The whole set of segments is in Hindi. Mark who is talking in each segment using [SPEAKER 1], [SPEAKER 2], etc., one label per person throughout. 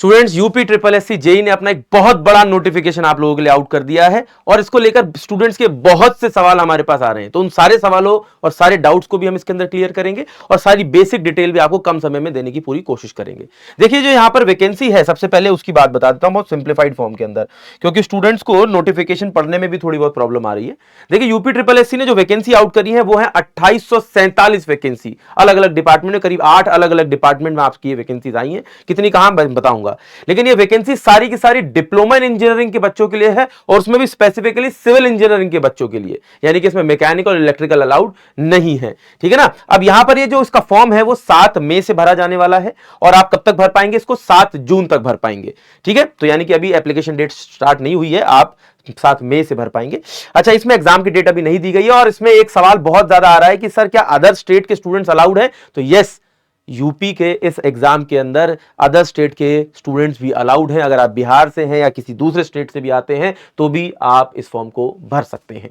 [SPEAKER 1] Students UP triple SC JE ने अपना एक बहुत बड़ा नोटिफिकेशन आप लोगों के लिए आउट कर दिया है और इसको लेकर स्टूडेंट्स के बहुत से सवाल हमारे पास आ रहे हैं। तो उन सारे सवालों और सारे डाउट्स को भी हम इसके अंदर क्लियर करेंगे और सारी बेसिक डिटेल भी आपको कम समय में देने की पूरी कोशिश करेंगे। देखिए जो यहां पर वैकेंसी है, सबसे पहले उसकी बात बता देता हूं बहुत सिंप्लीफाइड फॉर्म के अंदर, क्योंकि स्टूडेंट्स को नोटिफिकेशन पढ़ने में भी थोड़ी बहुत प्रॉब्लम आ रही है। देखिए यूपी ट्रिपल एससी ने जो वैकेंसी आउट करी है वो है 2847 वैकेंसी, अलग अलग डिपार्टमेंट में करीब 8 अलग अलग डिपार्टमेंट में आपकी ये वैकेंसीज आई हैं। कितनी कहां बताऊंगा, लेकिन ये वैकेंसी सारी की सारी डिप्लोमा इन इंजीनियरिंग के बच्चों के लिए है और उसमें भी स्पेसिफिकली सिविल इंजीनियरिंग के बच्चों के लिए, यानी कि इसमें मैकेनिकल और इलेक्ट्रिकल अलाउड नहीं है। ठीक है ना। अब यहां पर ये जो इसका फॉर्म है वो 7 मई से भरा जाने वाला है और आप कब तक भर पाएंगे इसको, 7 जून तक भर पाएंगे। ठीक है, तो यानी कि अभी एप्लीकेशन डेट स्टार्ट नहीं हुई है, आप 7 मई से भर पाएंगे। अच्छा, इसमें एग्जाम की डेट अभी नहीं दी गई है और इसमें एक सवाल बहुत ज्यादा आ रहा है कि सर क्या अदर स्टेट के स्टूडेंट्स अलाउड है? तो यस, यूपी के इस एग्जाम के अंदर अदर स्टेट के स्टूडेंट्स भी अलाउड हैं। अगर आप बिहार से हैं या किसी दूसरे स्टेट से भी आते हैं तो भी आप इस फॉर्म को भर सकते हैं।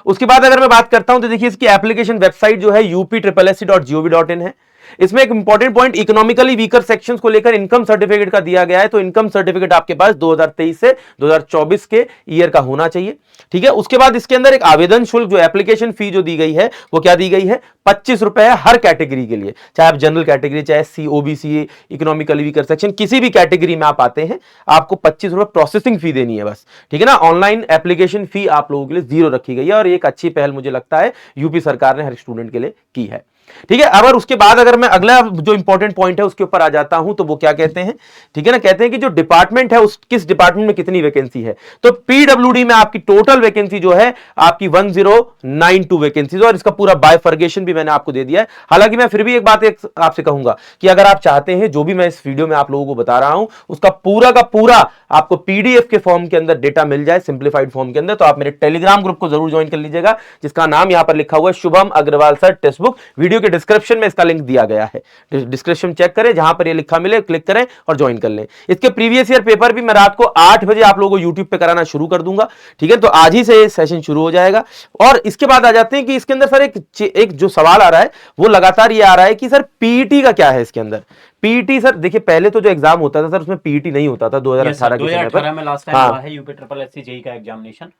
[SPEAKER 1] उसके बाद अगर मैं बात करता हूं तो देखिए इसकी एप्लीकेशन वेबसाइट जो है upSSC.gov.in है। इसमें एक important point economically weaker sections को लेकर इनकम सर्टिफिकेट का दिया गया है। तो इनकम सर्टिफिकेट आपके पास 2023 से 2024 के ईयर का होना चाहिए। ठीक है, उसके बाद इसके अंदर एक आवेदन शुल्क जो एप्लीकेशन फी जो दी गई है वो क्या दी गई है, 25 रुपए हर कैटेगरी के लिए, चाहे आप जनरल कैटेगरी, चाहे C OBC, economically weaker section, किसी भी कैटेगरी में आप आते हैं आपको 25 रुपए प्रोसेसिंग फी देनी है बस। ठीक है ना। ऑनलाइन एप्लीकेशन फी आप लोगों के लिए 0 रखी गई है और एक अच्छी पहल मुझे लगता है यूपी सरकार ने हर स्टूडेंट के लिए की है। ठीक है, अब उसके बाद अगर मैं अगला जो इंपॉर्टेंट पॉइंट है उसके ऊपर आ जाता हूं तो वो क्या कहते हैं, ठीक है ना, कहते हैं कि जो डिपार्टमेंट है उस किस डिपार्टमेंट में कितनी वैकेंसी है। तो पीडब्ल्यूडी में आपकी टोटल वैकेंसी जो है आपकी 1092 वैकेंसीज और इसका पूरा बायफर्गेशन भी मैंने आपको दे दिया है। हालांकि मैं फिर भी एक बात आपसे कहूंगा कि अगर आप चाहते हैं जो भी मैं इस वीडियो में आप लोगों को बता रहा हूं उसका पूरा का पूरा आपको पीडीएफ के फॉर्म के अंदर डेटा मिल जाए, सिंप्लीफाइड फॉर्म के अंदर, तो आप मेरे टेलीग्राम ग्रुप को जरूर ज्वाइन कर लीजिएगा जिसका नाम यहां पर लिखा हुआ है Shubham Agrawal sir textbook. Video के डिस्क्रिप्शन में इसका लिंक दिया गया है, डिस्क्रिप्शन चेक करें, जहां पर ये लिखा मिले क्लिक करें और ज्वाइन कर लें। इसके प्रीवियस ईयर पेपर भी मैं रात को 8 बजे आप लोगों को यूट्यूब पे कराना शुरू कर दूंगा। ठीक है, तो आज ही से सेशन शुरू हो जाएगा। और इसके बाद आ जाते हैं कि इसके अंदर सर एक जो सवाल आ रहा है वो लगातार ये आ रहा है कि सर पीईटी का क्या है इसके अंदर। पीईटी सर देखिए पहले तो जो एग्जाम होता था सर उसमें पीईटी नहीं होता था 2018 के समय पर।
[SPEAKER 2] में लास्ट टाइम हुआ है यूपी ट्रिपल एससी जेई का एग्जामिनेशन,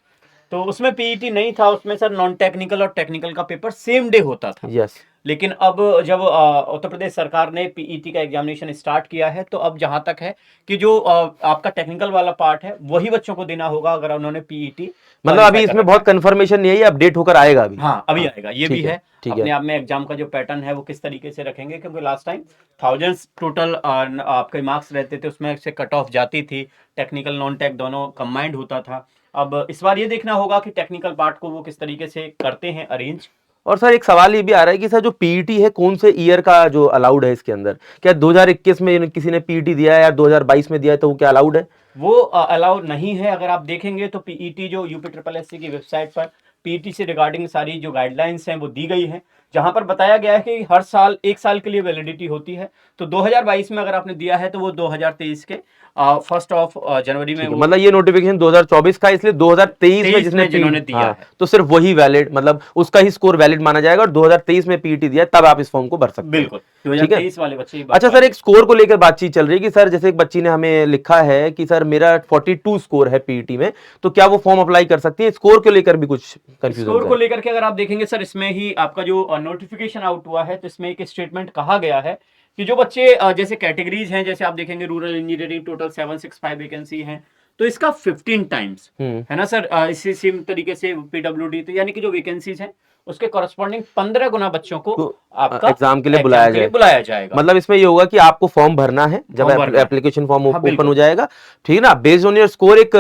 [SPEAKER 2] तो उसमें पीईटी नहीं था, उसमें सर नॉन टेक्निकल और टेक्निकल का पेपर सेम डे होता था।
[SPEAKER 1] यस,
[SPEAKER 2] लेकिन अब जब उत्तर प्रदेश सरकार ने पीईटी का एग्जामिनेशन स्टार्ट किया है तो अब जहां तक है कि जो आपका टेक्निकल वाला पार्ट है वही बच्चों को देना होगा अगर उन्होंने पीईटी,
[SPEAKER 1] मतलब अभी इसमें बहुत कंफर्मेशन नहीं है, ये अपडेट होकर आएगा अभी।
[SPEAKER 2] हाँ अभी आएगा, ये भी है।
[SPEAKER 1] ठीक
[SPEAKER 2] अपने
[SPEAKER 1] है।
[SPEAKER 2] आप में एग्जाम का जो पैटर्न है वो किस तरीके से रखेंगे, क्योंकि लास्ट टाइम थाउजेंड्स टोटल आपके मार्क्स रहते थे, उसमें से कट ऑफ जाती थी, टेक्निकल नॉन टेक दोनों कंबाइंड होता था। अब इस बार ये देखना होगा कि टेक्निकल पार्ट को वो किस तरीके से करते हैं अरेंज।
[SPEAKER 1] और सर एक सवाल ये भी आ रहा है कि सर जो पीईटी है कौन से ईयर का जो अलाउड है इसके अंदर, क्या 2021 में किसी ने पीईटी दिया है या 2022 में दिया है तो वो क्या अलाउड है?
[SPEAKER 2] वो अलाउड नहीं है। अगर आप देखेंगे तो पीईटी जो यूपी ट्रिपल एससी की वेबसाइट पर पीईटी से रिगार्डिंग सारी जो गाइडलाइंस हैं वो दी गई हैं, जहां पर बताया गया है कि हर साल 1 साल के लिए वैलिडिटी होती है। तो 2022 में अगर आपने दिया है तो वो 2023 के 1 जनवरी में,
[SPEAKER 1] मतलब ये नोटिफिकेशन 2024 का, इसलिए 2023 में जिन्होंने दिया है तो सिर्फ वही वैलिड, मतलब उसका ही स्कोर वैलिड माना जाएगा और 2023 में पीईटी दिया तब आप इस फॉर्म को भर सकते हैं।
[SPEAKER 2] बिल्कुल, 2023 वाले बच्चे।
[SPEAKER 1] अच्छा सर, एक स्कोर को लेकर बातचीत चल रही है कि सर जैसे एक बच्ची ने हमें लिखा है कि सर मेरा 42 स्कोर है पीईटी में, तो क्या वो फॉर्म अप्लाई कर सकती है? स्कोर को लेकर भी कुछ कंफ्यूजन।
[SPEAKER 2] स्कोर को लेकर के अगर आप देखेंगे सर, इसमें ही आपका जो नोटिफिकेशन आउट हुआ है तो इसमें एक स्टेटमेंट कहा गया है कि जो बच्चे जैसे कैटेगरीज हैं, जैसे आप देखेंगे रूरल इंजीनियरिंग टोटल 765 वैकेंसी हैं, तो इसका 15 टाइम्स है ना सर। इसी सेम तरीके से पीडब्ल्यूडी, तो यानी कि जो वैकेंसीज हैं उसके कॉरेस्पॉन्डिंग 15 गुना बच्चों को आपका
[SPEAKER 1] एग्जाम के लिए बुलाया जाएगा। मतलब इसमें ये होगा कि आपको फॉर्म भरना है जब एप्लीकेशन फॉर्म ओपन हो जाएगा, ठीक है ना, बेस्ड ऑन योर स्कोर एक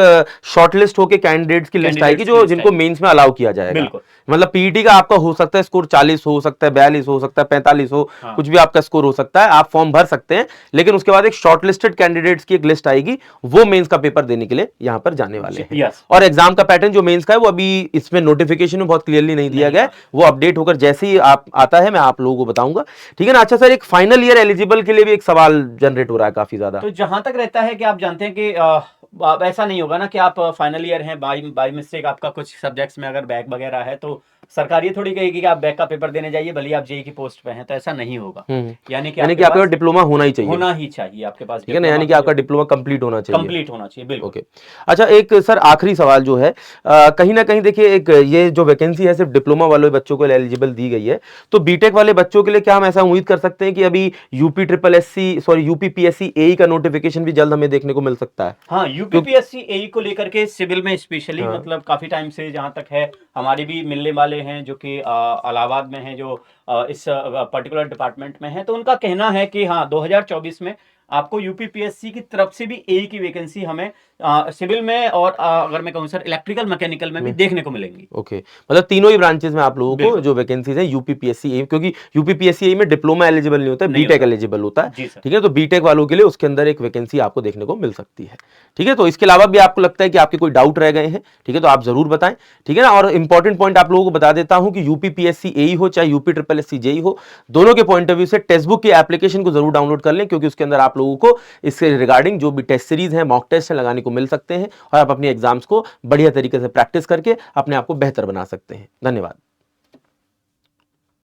[SPEAKER 1] शॉर्टलिस्ट होके कैंडिडेट्स की लिस्ट आएगी जो जिनको मेंस में अलाउ किया जाएगा। मतलब पीईटी का आपका हो सकता है स्कोर 40 हो सकता है, 42 हो सकता है, 45 हो, कुछ भी आपका स्कोर हो सकता है, आप फॉर्म भर सकते हैं, लेकिन उसके बाद एक शॉर्टलिस्टेड कैंडिडेट्स की एक लिस्ट आएगी, वो मेंस का पेपर देने के लिए यहाँ पर जाने वाले हैं। और एग्जाम का पैटर्न जो मेंस का है वो अभी इसमें नोटिफिकेशन में बहुत क्लियरली नहीं दिया गया, वो अपडेट होकर जैसे ही आप आता है मैं आप लोगों को बताऊंगा। ठीक है ना। अच्छा सर, एक फाइनल ईयर एलिजिबल के लिए भी एक सवाल जनरेट हो रहा है काफी ज्यादा।
[SPEAKER 2] तो जहां तक रहता है कि आप जानते हैं कि ऐसा नहीं होगा ना कि आप फाइनल ईयर हैं, बाय मिस्टेक आपका कुछ सब्जेक्ट्स में अगर बैक वगैरह है तो सरकार ये थोड़ी कहेगी कि आप बैक का पेपर देने जाइए भले ही आप जेई की पोस्ट पे हैं, तो ऐसा नहीं होगा। यानी कि
[SPEAKER 1] आपके पास डिप्लोमा होना ही चाहिए,
[SPEAKER 2] होना ही चाहिए आपके पास,
[SPEAKER 1] ठीक है ना, यानी कि आपका डिप्लोमा कंप्लीट होना चाहिए,
[SPEAKER 2] कंप्लीट होना चाहिए, बिल्कुल।
[SPEAKER 1] ओके। अच्छा, एक सर आखिरी सवाल जो है, कहीं ना कहीं देखिए, एक ये जो वैकेंसी है सिर्फ डिप्लोमा वाले बच्चों को एलिजिबल दी गई है, तो बीटेक वाले बच्चों के लिए क्या हम ऐसा उम्मीद कर सकते हैं कि अभी यूपीपीएससी एई का नोटिफिकेशन भी जल्द हमें देखने को मिल सकता है?
[SPEAKER 2] हाँ, यूपीपीएससी एई को लेकर के सिविल में स्पेशली
[SPEAKER 1] हाँ।
[SPEAKER 2] मतलब काफी टाइम से जहां तक है हमारे भी मिलने वाले हैं जो कि इलाहाबाद में हैं, जो इस पर्टिकुलर डिपार्टमेंट में है, तो उनका कहना है कि हाँ 2024 में आपको यूपीपीएससी की तरफ से भी एई की वैकेंसी हमें सिविल में और अगर मैं कहूँ सर इलेक्ट्रिकल मैकेनिकल में भी देखने को मिलेंगी।
[SPEAKER 1] ओके, मतलब तीनों ही ब्रांचेस में आप लोगों को
[SPEAKER 2] बिल्कुल।
[SPEAKER 1] जो वैकेंसीज है यूपीपीएससी एई, क्योंकि यूपीपीएससी एई में डिप्लोमा एलिजिबल नहीं होता है,
[SPEAKER 2] नहीं
[SPEAKER 1] बीटेक
[SPEAKER 2] होता।
[SPEAKER 1] एलिजिबल होता है,
[SPEAKER 2] जी सर।
[SPEAKER 1] ठीक है, तो बीटेक वालों के लिए उसके अंदर एक वैकेंसी आपको देखने को मिल सकती है, ठीक है। तो इसके अलावा भी आपको लगता है कि आपके कोई डाउट रह गए हैं, ठीक है, तो आप जरूर बताएं, ठीक है ना। और इंपॉर्टेंट पॉइंट आप लोगों को बता देता हूं कि यूपीपीएससी एई हो चाहे यूपीएससी जेई हो, दोनों के पॉइंट ऑफ व्यू से टेक्स्ट बुक की एप्लीकेशन को जरूर डाउनलोड कर लें, क्योंकि उसके अंदर आप लोगों को इससे रिगार्डिंग जो भी टेस्ट सीरीज है, मॉक टेस्ट है, लगाने को मिल सकते हैं, और आप अपनी एग्जाम्स को बढ़िया तरीके से प्रैक्टिस करके अपने आप को बेहतर बना सकते हैं। धन्यवाद।